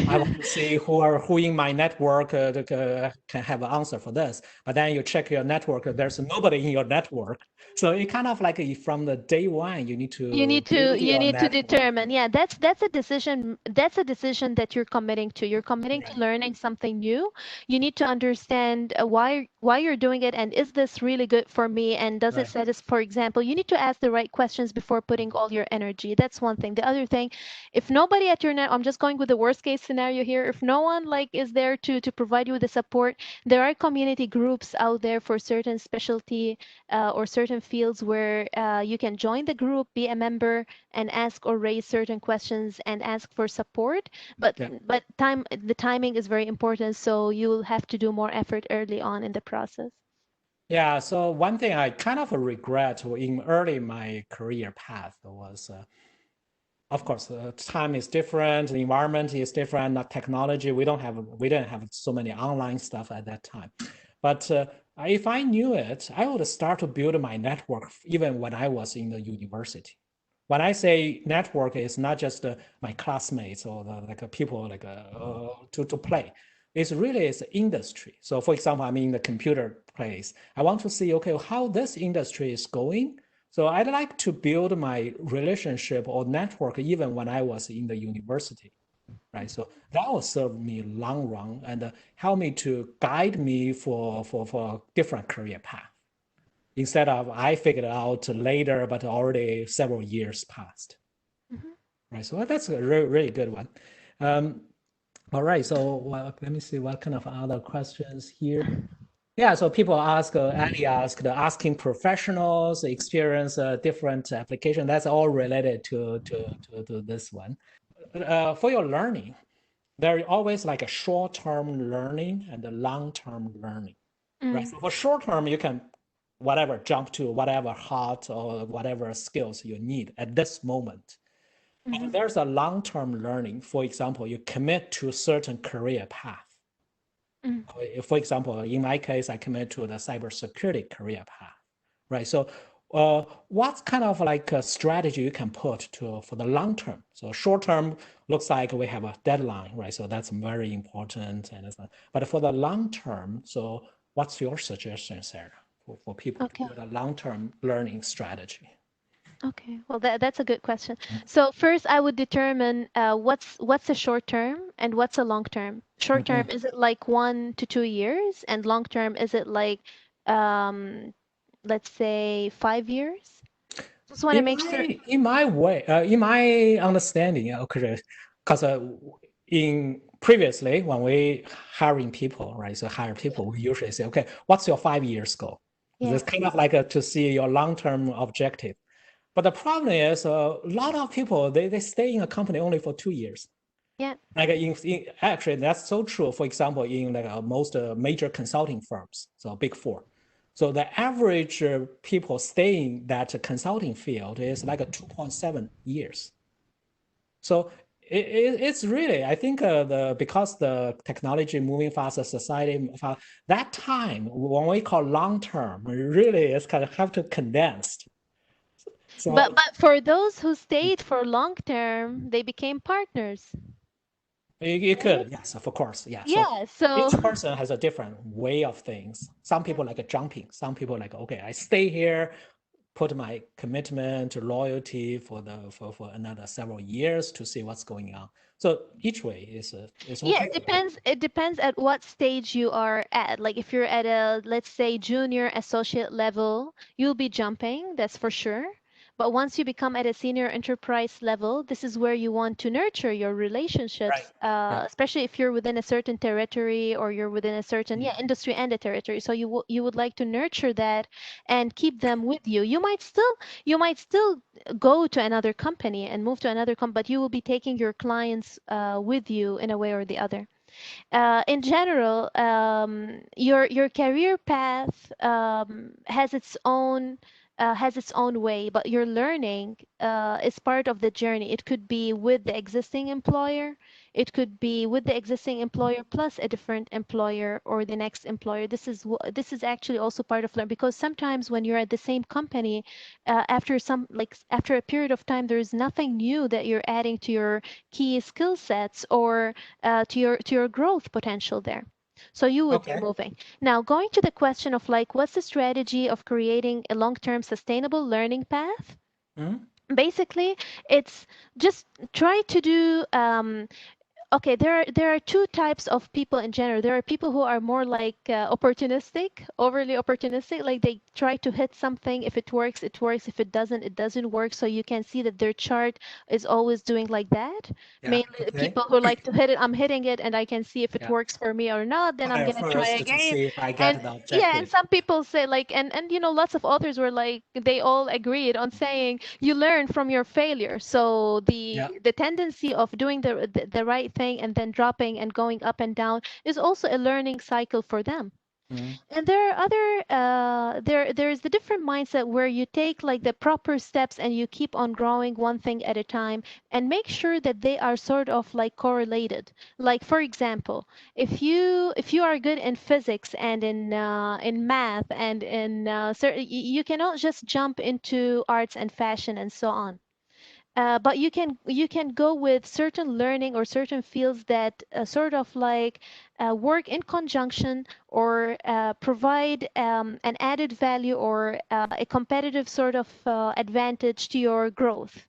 Speaker 1: I want to see who in my network can have an answer for this. But then you check your network, there's nobody in your network. So it kind of like from the day one, you need to build
Speaker 2: You
Speaker 1: your
Speaker 2: need to
Speaker 1: network.
Speaker 2: determine. Yeah, that's a decision that you're committing to. You're committing to
Speaker 1: Right.
Speaker 2: learning something new. You need to understand why you're doing it, and is this really good for me, and does it
Speaker 1: Right.
Speaker 2: satisfy, for example, you need to ask the right questions before putting all your energy. That's one thing. The other thing, if nobody at your net, I'm just going with the worst case scenario here. If no one like is there to provide you with the support, there are community groups out there for certain specialty or certain fields where you can join the group, be a member, and ask or raise certain questions and ask for support. But
Speaker 1: Yeah.
Speaker 2: the timing is very important, so you will have to do more effort early on in the process.
Speaker 1: Yeah. So one thing I kind of regret in early my career path was of course, time is different, the environment is different, the technology, we didn't have so many online stuff at that time. But if I knew it, I would start to build my network even when I was in the university. When I say network, it's not just my classmates or like people like to play. It's really it's industry. So for example, I'm in the computer place. I want to see, okay, how this industry is going. So I'd like to build my relationship or network even when I was in the university, right? So that will serve me long run and help me to guide me for different career path instead of I figured it out later, but already several years passed,
Speaker 2: Mhm.
Speaker 1: right? So that's a really good one. Um, all right, so well, let me see what kind of other questions here. Yeah, so people ask, Atie asked, asking professionals experience different application. That's all related to this one. For your learning, there is always like a short-term learning and a long-term learning, right?
Speaker 2: Mm,
Speaker 1: So for short-term, you can whatever jump to whatever hot or whatever skills you need at this moment. But
Speaker 2: mhm,
Speaker 1: there's a long-term learning. For example, you commit to a certain career path.
Speaker 2: mm,
Speaker 1: For example, in my case, I commit to the cybersecurity career path, right? So, what kind of like a strategy you can put to for the long term? So short term looks like we have a deadline, right? So that's very important, and but for the long term, so what's your suggestion, Sarah, for people to
Speaker 2: okay.
Speaker 1: build a long term learning strategy?
Speaker 2: Okay, well that's a good question. So first, I would determine what's a short term and what's a long term. Short term,
Speaker 1: Mhm.
Speaker 2: is it like 1 to 2 years, and long term, is it like um, let's say 5 years? Just want to make sure.
Speaker 1: In my way, in my understanding, okay, because in previously when we hiring people, right? So hire people, we usually say, okay, what's your 5 year goal?
Speaker 2: Yeah.
Speaker 1: It's kind of like to see your long-term objective. But the problem is a lot of people, they stay in a company only for 2 years.
Speaker 2: Yeah.
Speaker 1: Like actually, that's so true. For example, in like most major consulting firms, so Big Four. So the average people staying that consulting field is like a 2.7 years. So it's really, I think because the technology moving faster, society fast, that time when we call long term, really is kind of have to condensed. So
Speaker 2: But for those who stayed for long term, they became partners.
Speaker 1: you
Speaker 2: Right?
Speaker 1: could, yes, of course, yeah. So
Speaker 2: Yeah. So
Speaker 1: each person has a different way of things. Some people like jumping. Some people like, okay, I stay here, put my commitment, loyalty for another several years to see what's going on. So each way is
Speaker 2: yeah,
Speaker 1: okay.
Speaker 2: it depends. It depends at what stage you are at. Like if you're at a, let's say, junior associate level, you'll be jumping, that's for sure. But once you become at a senior enterprise level, this is where you want to nurture your
Speaker 1: Right.
Speaker 2: relationships,
Speaker 1: Yeah.
Speaker 2: especially if you're within a certain territory or you're within a certain,
Speaker 1: Mm.
Speaker 2: yeah, industry and a territory. So you would like to nurture that and keep them with you. You might still go to another company and move to another company, but you will be taking your clients with you in a way or the other. In general, your career path has its own way, but your learning is part of the journey. It could be with the existing employer, it could be with the existing employer plus a different employer or the next employer. This is actually also part of learn, because sometimes when you're at the same company, after a period of time, there is nothing new that you're adding to your key skill sets or to your growth potential there. So you would be
Speaker 1: Okay.
Speaker 2: moving. Now, going to the question of like, what's the strategy of creating a long-term sustainable learning path?
Speaker 1: Mm.
Speaker 2: Basically, it's just try to do okay, there are two types of people in general. There are people who are more like opportunistic, overly opportunistic, like they try to hit something. If it works, it works. If it doesn't, it doesn't work. So you can see that their chart is always doing like that.
Speaker 1: Yeah.
Speaker 2: Mainly
Speaker 1: Okay.
Speaker 2: people who like to hit it, I'm hitting it and I can see if it
Speaker 1: Yeah.
Speaker 2: works for me or not, then I'm
Speaker 1: Fire
Speaker 2: gonna try
Speaker 1: first to
Speaker 2: again.
Speaker 1: see if I
Speaker 2: And
Speaker 1: get the
Speaker 2: yeah, and
Speaker 1: objective.
Speaker 2: some people say like, and lots of authors were like, they all agreed on saying you learn from your failure. So
Speaker 1: Yeah.
Speaker 2: the tendency of doing the right thing and then dropping and going up and down is also a learning cycle for them.
Speaker 1: Mm.
Speaker 2: And there are other there's the different mindset where you take like the proper steps and you keep on growing one thing at a time and make sure that they are sort of like correlated. Like for example, if you are good in physics and in math and in certain, you cannot just jump into arts and fashion and so on. But you can go with certain learning or certain fields that sort of like work in conjunction or provide an added value or a competitive sort of advantage to your growth.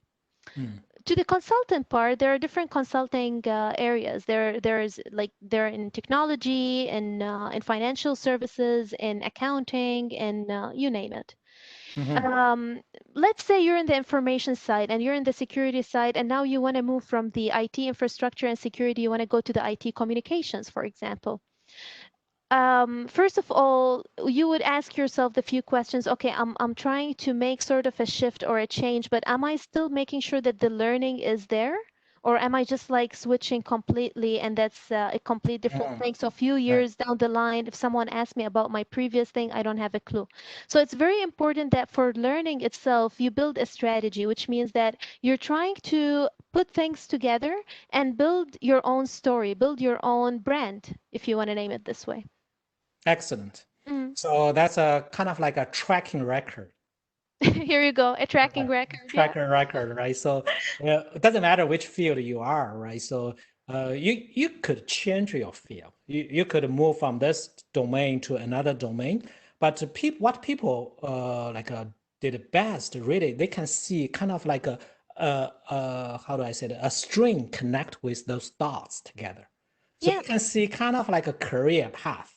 Speaker 1: Mm.
Speaker 2: To the consultant part, there are different consulting areas. There is like they're in technology, in financial services, in accounting, and you name it.
Speaker 1: Mhm.
Speaker 2: um, let's say you're in the information side and you're in the security side, and now you want to move from the IT infrastructure and security, you want to go to the IT communications, for example. First of all, you would ask yourself the few questions. Okay, I'm trying to make sort of a shift or a change, but am I still making sure that the learning is there? Or am I just like switching completely and that's a complete different
Speaker 1: Mm.
Speaker 2: thing? So a few
Speaker 1: Right.
Speaker 2: years down the line, if someone asks me about my previous thing, I don't have a clue. So it's very important that for learning itself, you build a strategy, which means that you're trying to put things together and build your own story, build your own brand, if you want to name it this way.
Speaker 1: Excellent.
Speaker 2: Mm.
Speaker 1: So that's a kind of like a tracking record.
Speaker 2: Here you go, a tracking
Speaker 1: Right.
Speaker 2: record. Yeah.
Speaker 1: Tracker record, right? So it doesn't matter which field you are, right? So you could change your field. You could move from this domain to another domain. But what people did best, really, they can see kind of like how do I say it, a string connect with those dots together. So
Speaker 2: Yeah.
Speaker 1: you can see kind of like a career path.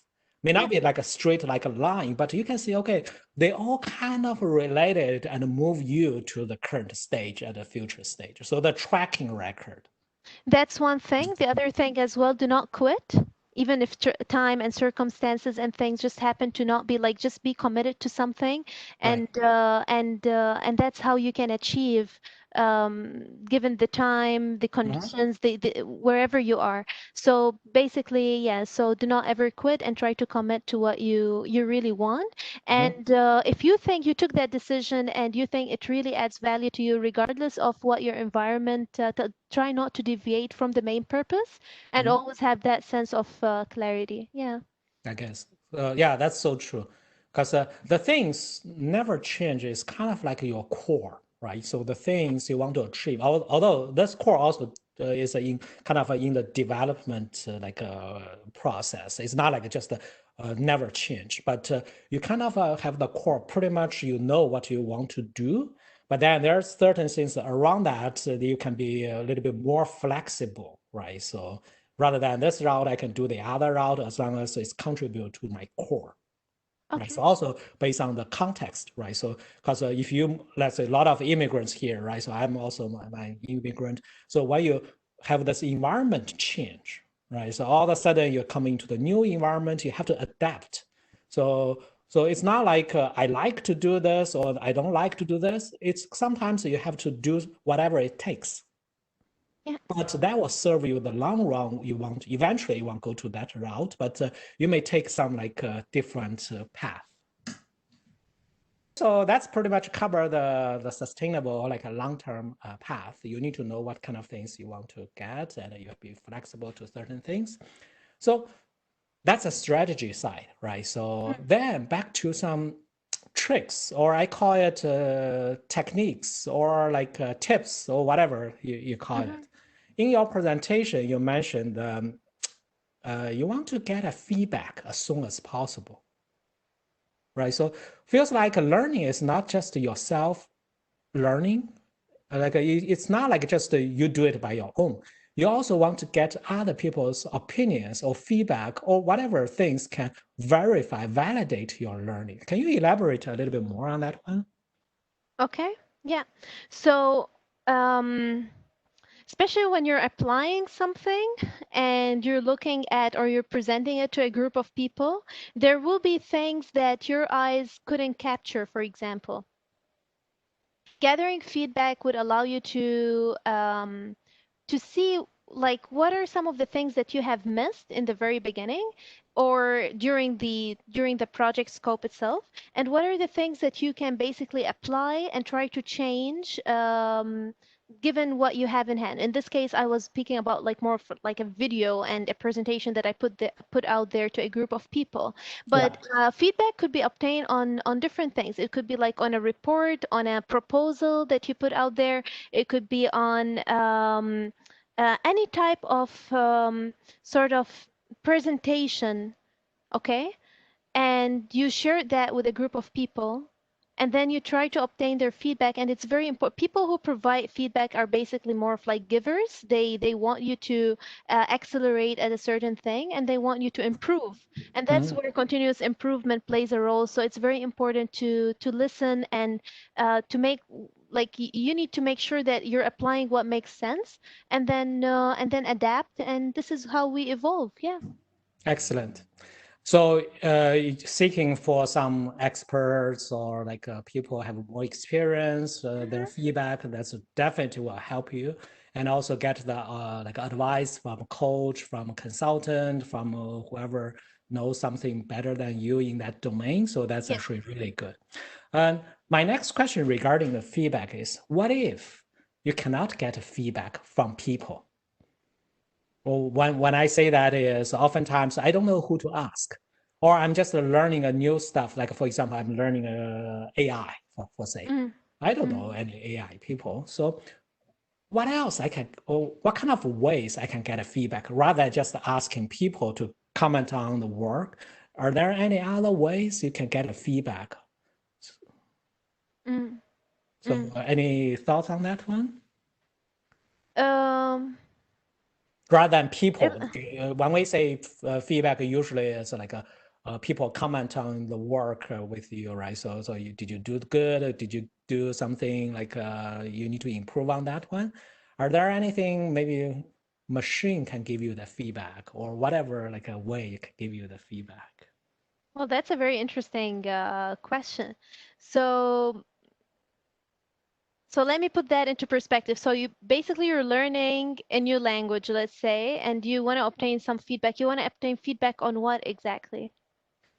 Speaker 1: May
Speaker 2: Yeah.
Speaker 1: not be like a straight like a line, but you can see, okay, they all kind of related and move you to the current stage and the future stage. So the tracking record.
Speaker 2: That's one thing. The other thing as well, do not quit. Even if time and circumstances and things just happen to not be like, just be committed to something,
Speaker 1: Right.
Speaker 2: and that's how you can achieve, given the time, the
Speaker 1: Mhm.
Speaker 2: conditions, the wherever you are. So basically, yeah. So do not ever quit and try to commit to what you really want.
Speaker 1: Mhm.
Speaker 2: And if you think you took that decision and you think it really adds value to you, regardless of what your environment, try not to deviate from the main purpose and
Speaker 1: Mhm.
Speaker 2: always have that sense of clarity. Yeah.
Speaker 1: I guess. Yeah, that's so true. Because the things never change. It's kind of like your core, right? So the things you want to achieve, although this core also is in kind of in the development process. It's not like just never change, but you kind of have the core. Pretty much, you know what you want to do. But then there are certain things around that you can be a little bit more flexible, right? So rather than this route, I can do the other route as long as it's contribute to my core, right?
Speaker 2: Okay.
Speaker 1: So also based on the context, right? So because if you, let's say a lot of immigrants here, right? So I'm also my immigrant. So when you have this environment change, right? So all of a sudden you're coming to the new environment, you have to adapt. So it's not like I like to do this or I don't like to do this. It's sometimes you have to do whatever it takes,
Speaker 2: Yeah.
Speaker 1: but that will serve you the long run. You want eventually you want to go to that route, but you may take some like different path. So that's pretty much cover the sustainable like a long-term path. You need to know what kind of things you want to get, and you have to be flexible to certain things. So that's a strategy side, right? So
Speaker 2: Mm.
Speaker 1: then back to some tricks, or I call it techniques, or like tips, or whatever you call
Speaker 2: Mm-hmm.
Speaker 1: it. In your presentation, you mentioned you want to get a feedback as soon as possible, right? So feels like learning is not just yourself learning. Like it's not like just you do it by your own. You also want to get other people's opinions or feedback or whatever things can verify, validate your learning. Can you elaborate a little bit more on that one?
Speaker 2: Okay. Yeah. So, um, especially when you're applying something and you're looking at or you're presenting it to a group of people, there will be things that your eyes couldn't capture, for example. Gathering feedback would allow you to see like what are some of the things that you have missed in the very beginning or during the project scope itself, and what are the things that you can basically apply and try to change, given what you have in hand. In this case, I was speaking about like more of like a video and a presentation that I put out there to a group of people.
Speaker 1: Yeah.
Speaker 2: But feedback could be obtained on different things. It could be like on a report, on a proposal that you put out there. It could be on any type of sort of presentation, okay? And you share that with a group of people, and then you try to obtain their feedback. And it's very important. People who provide feedback are basically more of like givers. They want you to accelerate at a certain thing, and they want you to improve. And that's
Speaker 1: Mhm.
Speaker 2: where continuous improvement plays a role. So it's very important to listen and to make like you need to make sure that you're applying what makes sense, and then adapt. And this is how we evolve. Yeah.
Speaker 1: Excellent. So seeking for some experts or like people have more experience, their
Speaker 2: Hmm.
Speaker 1: feedback, that's definitely will help you. And also get the like advice from a coach, from a consultant, from whoever knows something better than you in that domain. So that's
Speaker 2: Yeah.
Speaker 1: actually really good. And my next question regarding the feedback is, what if you cannot get feedback from people? Well, when I say that is oftentimes I don't know who to ask, or I'm just learning a new stuff. Like for example, I'm learning AI for say,
Speaker 2: Mm.
Speaker 1: I don't
Speaker 2: Mm.
Speaker 1: know any AI people. So what else I can, or what kind of ways I can get a feedback rather than just asking people to comment on the work? Are there any other ways you can get a feedback?
Speaker 2: Mm.
Speaker 1: So
Speaker 2: Mm.
Speaker 1: any thoughts on that one?
Speaker 2: Um,
Speaker 1: Rather than
Speaker 2: if,
Speaker 1: people. When we say feedback, usually it's like people comment on the work with you, right? So did you do good? Did you do something like you need to improve on that one? Are there anything maybe? machine can give you the feedback or whatever like a way it can give you the feedback.
Speaker 2: Well, that's a very interesting question. So, so let me put that into perspective. So you basically you're learning a new language, let's say, and you want to obtain some feedback. You want to obtain feedback on what exactly?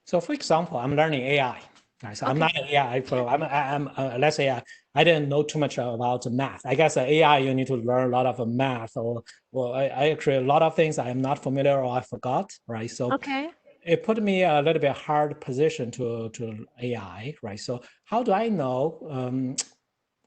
Speaker 1: So for example, I'm learning AI. Right? So I'm
Speaker 2: Okay.
Speaker 1: not an AI pro. Let's say I didn't know too much about math. I guess AI, you need to learn a lot of math or I actually, a lot of things I am not familiar or I forgot, right? So
Speaker 2: Okay.
Speaker 1: it put me a little bit hard position to AI, right? So how do I know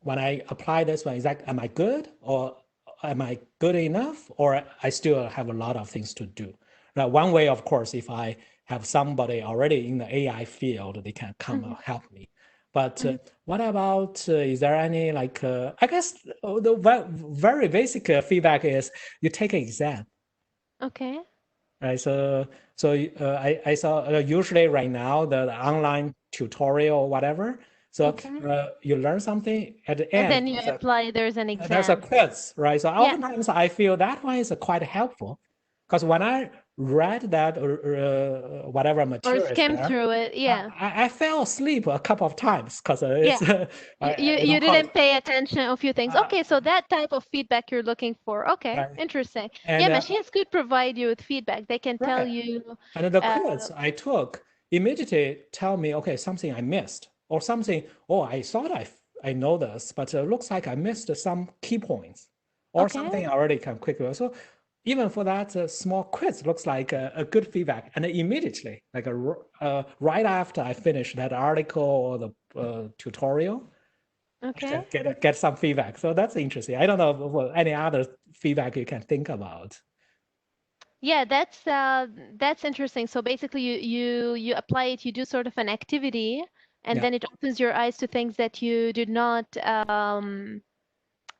Speaker 1: when I apply this one, is that am I good or am I good enough or I still have a lot of things to do? Now, one way, of course, if I have somebody already in the AI field, they can come
Speaker 2: Hmm.
Speaker 1: help me. But
Speaker 2: Hmm.
Speaker 1: what about, is there any like, I guess the very basic feedback is you take an exam,
Speaker 2: Okay.
Speaker 1: right? I saw usually right now the online tutorial or whatever. So
Speaker 2: Okay.
Speaker 1: you learn something at the
Speaker 2: And
Speaker 1: end.
Speaker 2: then you apply, there's an
Speaker 1: There's a
Speaker 2: exam.
Speaker 1: quiz, right? So
Speaker 2: Yeah.
Speaker 1: oftentimes I feel that one is quite helpful because when I read that or whatever
Speaker 2: Or
Speaker 1: material is
Speaker 2: skim
Speaker 1: there,
Speaker 2: through it. Yeah.
Speaker 1: I fell asleep a couple of times because
Speaker 2: Yeah.
Speaker 1: it's I
Speaker 2: You
Speaker 1: don't call
Speaker 2: didn't pay attention a few things.
Speaker 1: uh,
Speaker 2: Okay, so that type of feedback you're looking for. Okay,
Speaker 1: right.
Speaker 2: interesting.
Speaker 1: And
Speaker 2: Yeah, machines could provide you with feedback. They can tell
Speaker 1: right.
Speaker 2: you,
Speaker 1: And the
Speaker 2: uh,
Speaker 1: quiz I took immediately tell me, okay, something I missed, or something, oh, I thought I know this, but it looks like I missed some key points, or
Speaker 2: okay,
Speaker 1: something I already can quickly. So even for that small quiz, looks like a good feedback. And immediately, like right after I finished that article or the tutorial, I
Speaker 2: okay.
Speaker 1: can get some feedback. So that's interesting. I don't know what any other feedback you can think about.
Speaker 2: Yeah, that's interesting. So basically you apply it, you do sort of an activity, and
Speaker 1: Yeah.
Speaker 2: then it opens your eyes to things that you did not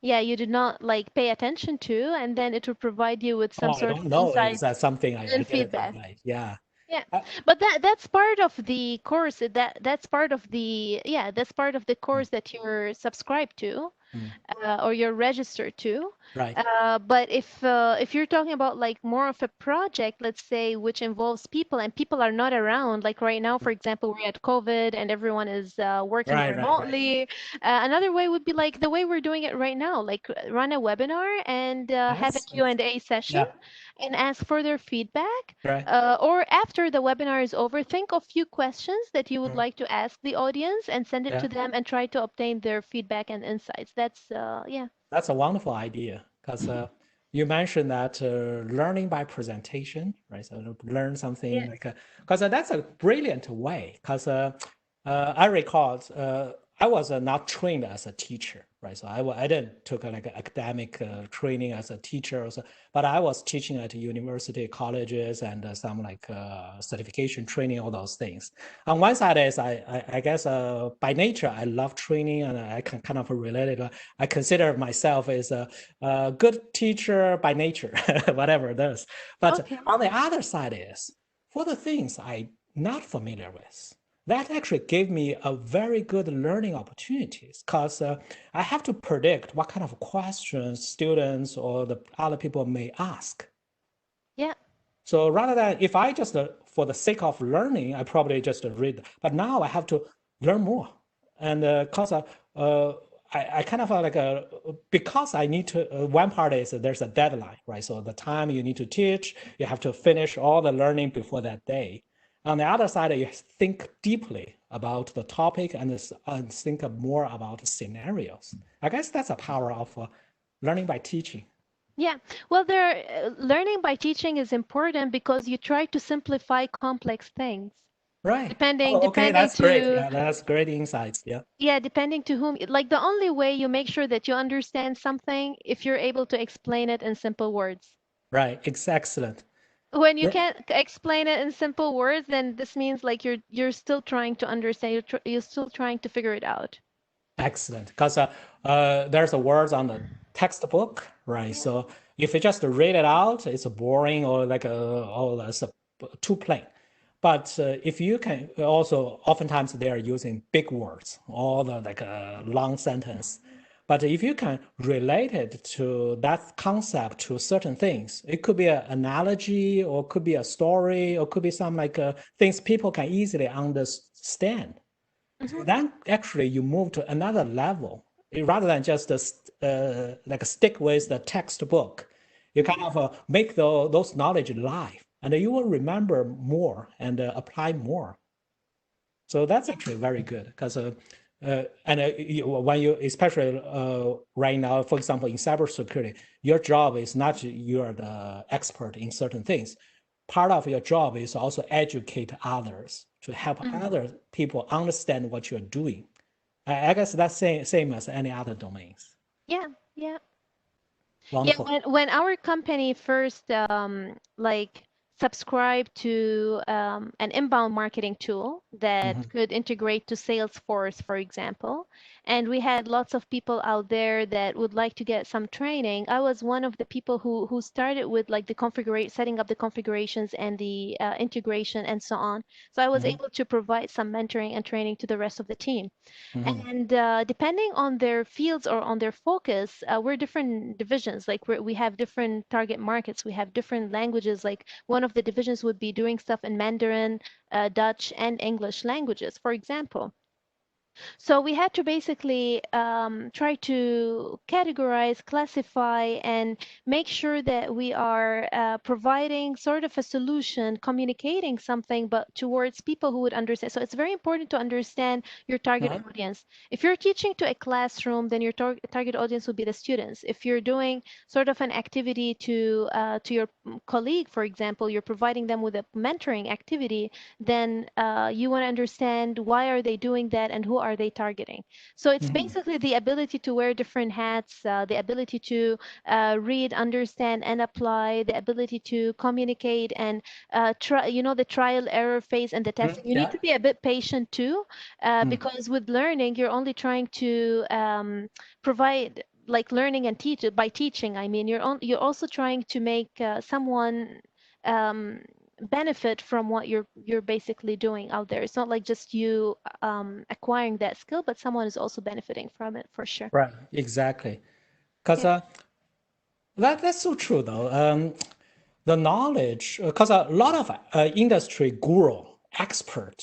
Speaker 2: yeah, you did not like pay attention to, and then it will provide you with
Speaker 1: Oh,
Speaker 2: some
Speaker 1: I
Speaker 2: sort of
Speaker 1: don't know. Is
Speaker 2: insights
Speaker 1: that something I
Speaker 2: and
Speaker 1: didn't
Speaker 2: feedback.
Speaker 1: highlight? Yeah.
Speaker 2: Yeah,
Speaker 1: Uh,
Speaker 2: but that's part of the course. That's part of the yeah, that's part of the
Speaker 1: mm,
Speaker 2: course that you're subscribed to
Speaker 1: mm,
Speaker 2: or you're registered to.
Speaker 1: right.
Speaker 2: But if you're talking about like more of a project, let's say, which involves people and people are not around, like right now, for example, we're at COVID and everyone is working
Speaker 1: Right.
Speaker 2: remotely. Another way would be like the way we're doing it right now, like run a webinar and have a
Speaker 1: Yes.
Speaker 2: Q&A session
Speaker 1: Yeah.
Speaker 2: and ask for their feedback.
Speaker 1: Right.
Speaker 2: Or after the webinar is over, think of few questions that you would
Speaker 1: Mm,
Speaker 2: like to ask the audience and send it
Speaker 1: yeah.
Speaker 2: to them and try to obtain their feedback and insights. That's yeah.
Speaker 1: That's a wonderful idea because you mentioned that learning by presentation, right? So learn
Speaker 2: Yeah.
Speaker 1: something like because that's a brilliant way. Because I recall I was not trained as a teacher, right? So I didn't took like an academic training as a teacher, also, but I was teaching at university, colleges, and some like certification training, all those things. On one side is I guess by nature I love training and I can kind of relate it. I consider myself as a good teacher by nature, whatever it is. But
Speaker 2: Okay.
Speaker 1: on the other side is for the things I'm not familiar with, that actually gave me a very good learning opportunities because I have to predict what kind of questions students or the other people may ask.
Speaker 2: Yeah.
Speaker 1: So rather than if I just for the sake of learning, I probably just read. But now I have to learn more, and cause I kind of like a because I need to. One part is there's a deadline, right? So the time you need to teach, you have to finish all the learning before that day. On the other side, you think deeply about the topic and think more about scenarios. I guess that's a power of learning by teaching.
Speaker 2: Yeah. Well, learning by teaching is important because you try to simplify complex things.
Speaker 1: Right.
Speaker 2: Depending
Speaker 1: Oh, okay,
Speaker 2: depending
Speaker 1: that's great.
Speaker 2: to
Speaker 1: Yeah, that's great insights. Yeah.
Speaker 2: yeah, depending to whom, like the only way you make sure that you understand something if you're able to explain it in simple words.
Speaker 1: Right. It's excellent.
Speaker 2: When you
Speaker 1: Yeah.
Speaker 2: can't explain it in simple words, then this means like you're still trying to understand, you're still trying to figure it out.
Speaker 1: Excellent. Because there's a words on the textbook, right?
Speaker 2: Yeah.
Speaker 1: So if you just read it out, it's boring or like oh, that's too plain. But if you can also, oftentimes they are using big words, all the like a long sentence. But if you can relate it to that concept to certain things, it could be an analogy, or could be a story, or could be some like things people can easily understand. So then actually you move to another level. Rather than just like stick with the textbook, you kind of make those knowledge live, and you will remember more and apply more. So that's actually very good because when you, especially right now, for example, in cybersecurity, your job is not you're the expert in certain things. Part of your job is also educate others to help other people understand what you're doing. I guess that's same as any other domains.
Speaker 2: Yeah, yeah. Yeah,
Speaker 1: Wonderful.
Speaker 2: when our company first like subscribed to an inbound marketing tool that
Speaker 1: Mhm.
Speaker 2: could integrate to Salesforce, for example, and we had lots of people out there that would like to get some training, I was one of the people who started with like the configurate setting up the configurations and the integration and so on. So I was
Speaker 1: Mhm.
Speaker 2: able to provide some mentoring and training to the rest of the team.
Speaker 1: Mhm.
Speaker 2: And depending on their fields or on their focus, we're different divisions. Like we have different target markets. We have different languages. Like one of the divisions would be doing stuff in Mandarin, Dutch, and English languages, for example. So we had to basically try to categorize, classify, and make sure that we are providing sort of a solution, communicating something, but towards people who would understand. So it's very important to understand your target
Speaker 1: Uh-huh.
Speaker 2: audience. If you're teaching to a classroom, then your target audience would be the students. If you're doing sort of an activity to your colleague, for example, you're providing them with a mentoring activity, then you want to understand why are they doing that and who are they targeting. So it's
Speaker 1: Mhm.
Speaker 2: basically the ability to wear different hats, the ability to read, understand, and apply, the ability to communicate and try, the trial error phase and the testing. You need
Speaker 1: Yeah.
Speaker 2: to be a bit patient too,
Speaker 1: Mm.
Speaker 2: because with learning, you're only trying to provide like learning and teach by teaching. I mean, you're also trying to make someone um, benefit from what you're basically doing out there. It's not like just you acquiring that skill, but someone is also benefiting from it for sure.
Speaker 1: Right. Exactly. Because
Speaker 2: Yeah.
Speaker 1: that's so true though. The knowledge, because a lot of industry guru, expert,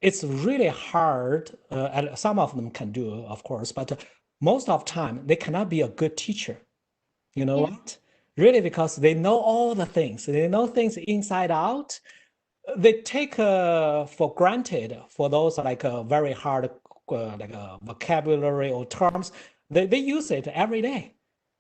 Speaker 1: it's really hard. And some of them can do, of course, but most of the time they cannot be a good teacher. You know
Speaker 2: Yeah.
Speaker 1: what? Really, because they know all the things. They know things inside out. They take for granted for those like very hard like vocabulary or terms. They use it every day.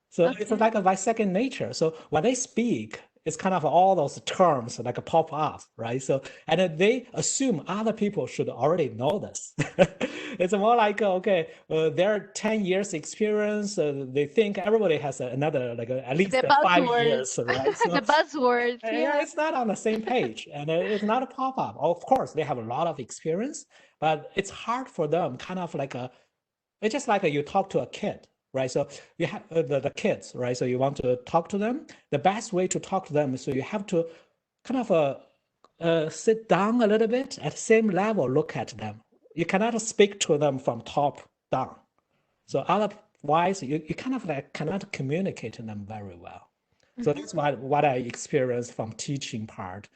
Speaker 1: So it's
Speaker 2: Okay.
Speaker 1: like a by second nature. So when they speak, it's kind of all those terms like pop up, right? So and then they assume other people should already know this. It's more like okay, their 10 years experience. They think everybody has another like at least
Speaker 2: The
Speaker 1: 5 years,
Speaker 2: buzzwords,
Speaker 1: right? So
Speaker 2: the buzzwords.
Speaker 1: yeah,
Speaker 2: Yeah.
Speaker 1: it's not on the same page, and it's not a pop up. Of course, they have a lot of experience, but it's hard for them. Kind of like a it's just like you talk to a kid, right? So you have the kids, right? So you want to talk to them. The best way to talk to them is so you have to kind of sit down a little bit at the same level, look at them. You cannot speak to them from top down. So otherwise, you kind of like cannot communicate to them very well. So
Speaker 2: Hmm.
Speaker 1: that's what I experienced from teaching part.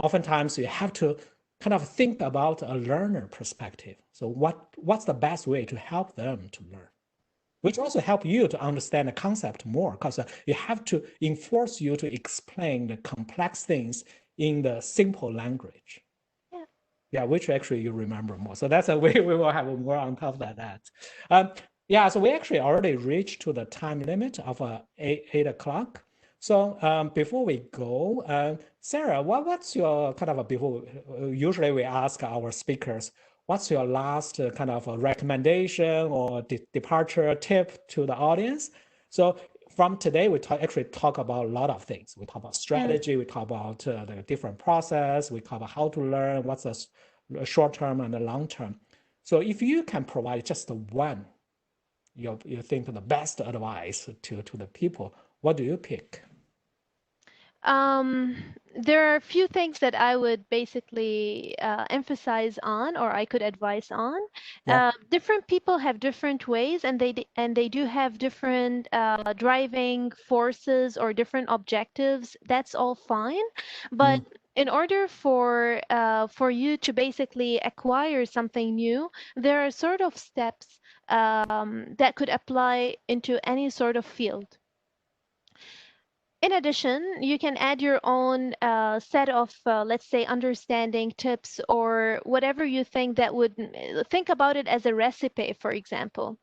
Speaker 1: Oftentimes, you have to kind of think about a learner perspective. So what's the best way to help them to learn? Which also help you to understand the concept more, because you have to enforce you to explain the complex things in the simple language.
Speaker 2: Yeah.
Speaker 1: Yeah, which actually you remember more. So that's a way we will have more on top of that. Um, yeah, so we actually already reached to the time limit of 8 o'clock. So before we go, Sarah, what's your kind of a before? Usually we ask our speakers, what's your last kind of a recommendation or departure tip to the audience? So from today, we actually talk about a lot of things. We talk about
Speaker 2: Yeah.
Speaker 1: strategy, we talk about the different process, we talk about how to learn, what's the short term and the long term. So if you can provide just one, you think the best advice to the people, what do you pick?
Speaker 2: Um, there are a few things that I would basically emphasize on, or I could advise on.
Speaker 1: Yeah.
Speaker 2: Different people have different ways, and they do have different driving forces or different objectives. That's all fine, but
Speaker 1: Mm,
Speaker 2: in order for you to basically acquire something new, there are sort of steps that could apply into any sort of field. In addition, you can add your own set of, let's say, understanding tips or whatever you think that would think about it as a recipe, for example.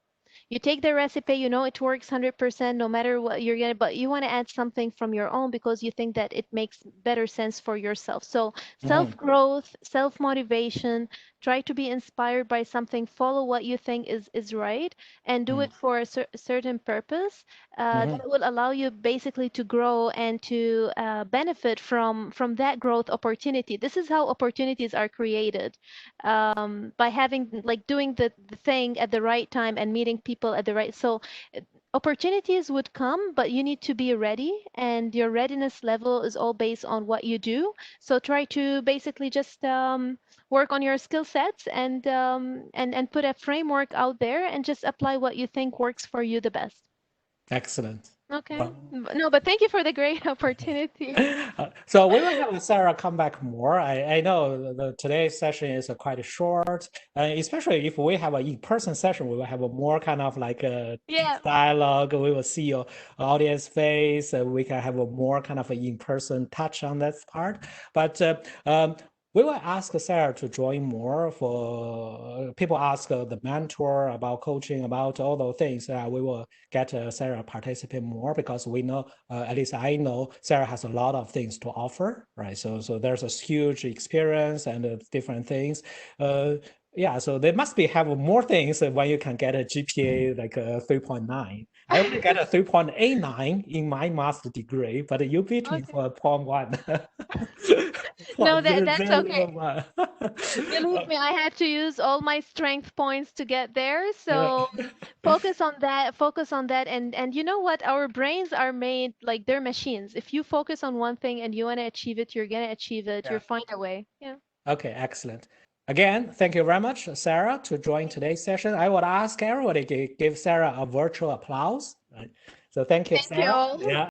Speaker 2: You take the recipe, you know it works 100% no matter what you're gonna, but you want to add something from your own because you think that it makes better sense for yourself. So
Speaker 1: mm,
Speaker 2: self-growth, self-motivation, try to be inspired by something, follow what you think is right, and do
Speaker 1: mm,
Speaker 2: it for a certain purpose.
Speaker 1: mm,
Speaker 2: That will allow you basically to grow and to benefit from that growth opportunity. This is how opportunities are created, by having like doing the thing at the right time and meeting people at the right. So opportunities would come, but you need to be ready, and your readiness level is all based on what you do. So try to basically just work on your skill sets and put a framework out there and just apply what you think works for you the best.
Speaker 1: excellent.
Speaker 2: Okay.
Speaker 1: Well,
Speaker 2: No, but thank you for the great opportunity.
Speaker 1: so we will have Sarah come back more. I know today's session is quite short, especially if we have an in-person session, we will have a more kind of like a
Speaker 2: Yeah.
Speaker 1: dialogue. We will see your audience face. We can have a more kind of an in-person touch on that part. But we will ask Sarah to join more for people ask the mentor about coaching, about all those things. We will get Sarah participate more because we know, at least I know, Sarah has a lot of things to offer, right? So there's a huge experience and different things. Yeah, so they must be have more things when you can get a GPA like a 3.9. I only get a 3.89 in my master degree, but you beat me
Speaker 2: Okay.
Speaker 1: for a point 0.1.
Speaker 2: No,
Speaker 1: Point zero
Speaker 2: that's
Speaker 1: zero
Speaker 2: okay.
Speaker 1: zero 0.1.
Speaker 2: Believe me, I had to use all my strength points to get there.
Speaker 1: Yeah.
Speaker 2: So focus on that, and you know what? Our brains are made like they're machines. If you focus on one thing and you want to achieve it, you're gonna achieve it. You'll
Speaker 1: Yeah.
Speaker 2: find a way. Yeah.
Speaker 1: Okay, excellent. Again, thank you very much, Sarah, to join today's session. I would ask everybody to give Sarah a virtual applause. Right? So thank you,
Speaker 2: Thank you
Speaker 1: Sarah.
Speaker 2: all.
Speaker 1: Yeah.